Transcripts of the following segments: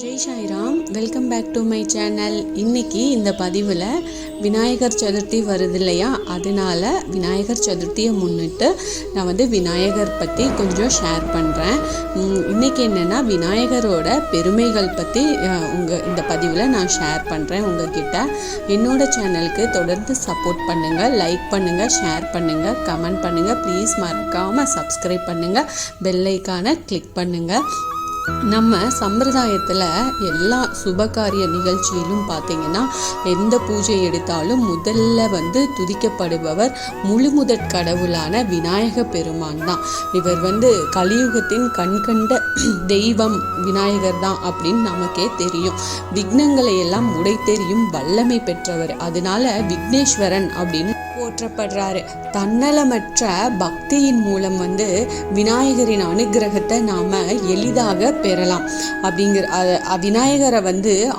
Jai Sairam, welcome back to my channel. இன்றைக்கி இந்த பதிவில் விநாயகர் சதுர்த்தி வருது இல்லையா, அதனால் விநாயகர் சதுர்த்தியை முன்னிட்டு நான் விநாயகர் பற்றி கொஞ்சம் ஷேர் பண்ணுறேன். இன்றைக்கி என்னென்னா விநாயகரோட பெருமைகள் பற்றி இந்த பதிவில் நான் ஷேர் பண்ணுறேன் உங்ககிட்ட. என்னோட சேனலுக்கு தொடர்ந்து சப்போர்ட் பண்ணுங்கள், லைக் பண்ணுங்கள், ஷேர் பண்ணுங்கள், கமெண்ட் பண்ணுங்கள். ப்ளீஸ் மறக்காமல் சப்ஸ்கிரைப் பண்ணுங்கள், பெல் ஐக்கானை கிளிக் பண்ணுங்கள். நம்ம சம்பிரதாயத்தில் எல்லா சுபகாரிய நிகழ்ச்சியிலும் பார்த்திங்கன்னா எந்த பூஜை எடுத்தாலும் முதல்ல துதிக்கப்படுபவர் முழுமுதற் கடவுளான விநாயக பெருமான் தான். இவர் கலியுகத்தின் கண்கண்ட தெய்வம் விநாயகர் தான் அப்படின்னு நமக்கே தெரியும். விக்னங்களை எல்லாம் உடைத்தெறியும் வல்லமை பெற்றவர். அதனால விக்னேஸ்வரன் அப்படின்னு போற்றப்படுறாரு. தன்னலமற்ற பக்தியின் மூலம் விநாயகரின் அனுகிரகத்தை நாம எளிதாக பெறலாம். விநாயகரை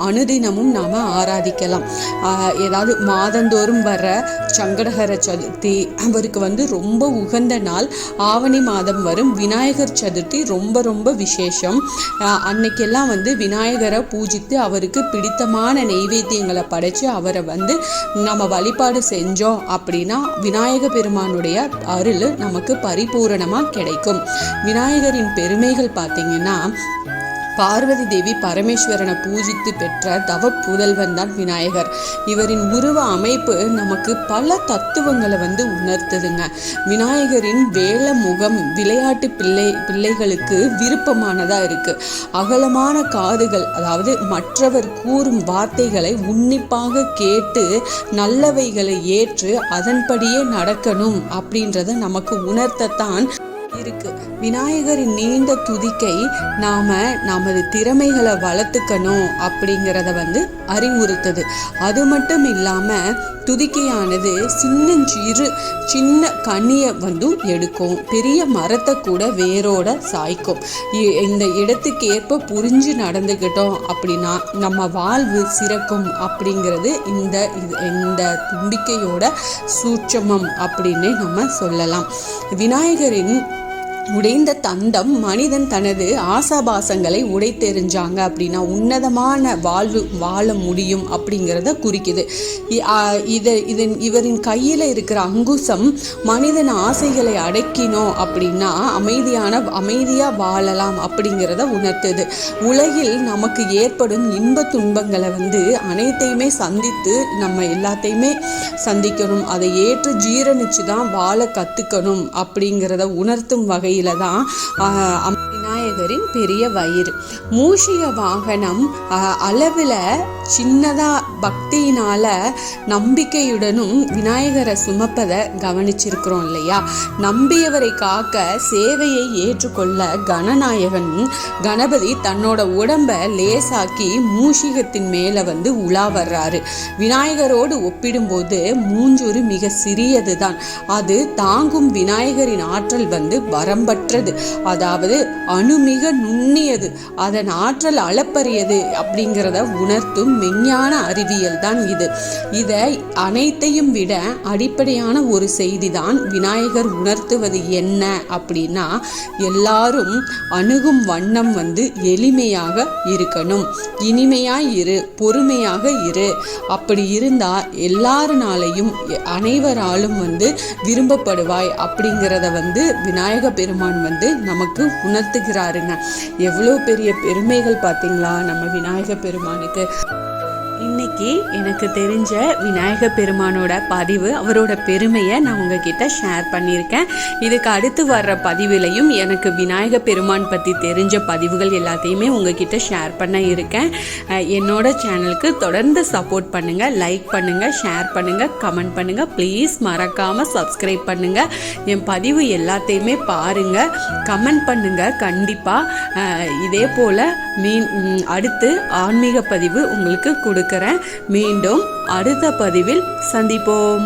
அனுதினமும் நாம ஆராதிக்கலாம். ஏதாவது மாதந்தோறும் வர சங்கடஹர சதுர்த்தி அவருக்கு ரொம்ப உகந்த நாள். ஆவணி மாதம் வரும் விநாயகர் சதுர்த்தி ரொம்ப ரொம்ப விசேஷம். அன்னைக்கெல்லாம் விநாயகரை பூஜித்து அவருக்கு பிடித்தமான நெய்வேத்தியங்களை படைச்சு அவரை நம்ம வழிபாடு செஞ்சோம் அப்படின்னா விநாயக பெருமானுடைய அருள் நமக்கு பரிபூரணமாக கிடைக்கும். விநாயகரின் பெருமைகள் பார்த்தீங்கன்னா, பார்வதி தேவி பரமேஸ்வரனை பூஜித்து பெற்ற தவ புதல்வன் தான் விநாயகர். இவரின் உருவ அமைப்பு நமக்கு பல தத்துவங்களை உணர்த்துதுங்க. விநாயகரின் வேல முகம் விளையாட்டு பிள்ளைகளுக்கு விருப்பமானதா இருக்கு. அகலமான காதுகள், அதாவது மற்றவர் கூறும் வார்த்தைகளை உன்னிப்பாக கேட்டு நல்லவைகளை ஏற்று அதன்படியே நடக்கணும் அப்படின்றத நமக்கு உணர்த்தத்தான் இருக்கு. விநாயகரின் நீண்ட துதிக்கை நமது திறமைகளை வளர்த்துக்கணும் அப்படிங்கிறத அறிவுறுத்துது. அது மட்டும் இல்லாம துதிக்கையானது சின்ன கனியை எடுக்கும், பெரிய மரத்தை கூட வேரோட சாய்க்கும். இந்த இடத்துக்கு ஏற்ப புரிஞ்சு நடந்துக்கிட்டோம் அப்படின்னா நம்ம வாழ்வு சிறக்கும் அப்படிங்கிறது இந்த தும்பிக்கையோட சூட்சமம் அப்படின்னு நம்ம சொல்லலாம். விநாயகரின் உடைந்த தந்தம் மனிதன் தனது ஆசாபாசங்களை உடைத்தெறிஞ்சாங்க அப்படின்னா உன்னதமான வாழ்வு வாழ முடியும் அப்படிங்கிறத குறிக்குது. இவரின் கையில் இருக்கிற அங்குசம் மனிதன் ஆசைகளை அடக்கினோம் அப்படின்னா அமைதியாக வாழலாம் அப்படிங்கிறத உணர்த்துது. உலகில் நமக்கு ஏற்படும் இன்ப துன்பங்களை அனைத்தையுமே சந்தித்து நம்ம எல்லாத்தையுமே சந்திக்கணும், அதை ஏற்று ஜீரணிச்சு தான் வாழ கற்றுக்கணும் அப்படிங்கிறத உணர்த்தும் வகையில் தான் விநாயகரின் பெரிய வயிறு. மூஷிக வாகனம் அளவில் சின்னதா பக்தியினால நம்பிக்கையுடனும் விநாயகரை சுமப்பதை கவனிச்சிருக்கிறோம் இல்லையா. நம்பியவரை காக்க சேவையை ஏற்றுக்கொள்ள கணபதி தன்னோட உடம்ப லேசாக்கி மூஷிகத்தின் மேல உலா வர்றாரு. விநாயகரோடு ஒப்பிடும்போது மூஞ்சூறு மிக சிறியது தான். அது தாங்கும் விநாயகரின் ஆற்றல் வரம்பற்றது, அதாவது அணுமிக நுண்ணியது, அதன் ஆற்றல் அளப்பரியது அப்படிங்கிறத உணர்த்தும் மெஞ்ஞான அறிவியல் தான் இது. இதை அனைத்தையும் விட அடிப்படையான ஒரு செய்தி தான் விநாயகர் உணர்த்துவது என்ன அப்படின்னா, எல்லாரும் அணுகும் வண்ணம் எளிமையாக இருக்கணும், இனிமையாய் இரு, பொறுமையாக இரு. அப்படி இருந்தா எல்லாருனாலையும் அனைவராலும் விரும்பப்படுவாய் அப்படிங்கிறத விநாயக பெருமான் நமக்கு உணர்த்துகிறாருங்க. எவ்வளோ பெரிய பெருமைகள் பார்த்தீங்களா நம்ம விநாயக பெருமானுக்கு. இன்னைக்கு எனக்கு தெரிஞ்ச விநாயக பெருமானோட பதிவு, அவரோட பெருமையை நான் உங்ககிட்ட ஷேர் பண்ணியிருக்கேன். இதுக்கு அடுத்து வர்ற பதிவிலையும் எனக்கு விநாயக பெருமான் பற்றி தெரிஞ்ச பதிவுகள் எல்லாத்தையுமே உங்ககிட்ட ஷேர் பண்ண இருக்கேன். என்னோட சேனலுக்கு தொடர்ந்து சப்போர்ட் பண்ணுங்கள், லைக் பண்ணுங்கள், ஷேர் பண்ணுங்கள், கமெண்ட் பண்ணுங்கள். ப்ளீஸ் மறக்காமல் சப்ஸ்கிரைப் பண்ணுங்கள். என் பதிவு எல்லாத்தையுமே பாருங்கள், கமெண்ட் பண்ணுங்கள் கண்டிப்பாக. இதே போல் அடுத்து ஆன்மீக பதிவு உங்களுக்கு கொடுக்குறேன். மீண்டும் அடுத்த பதிவில் சந்திப்போம்.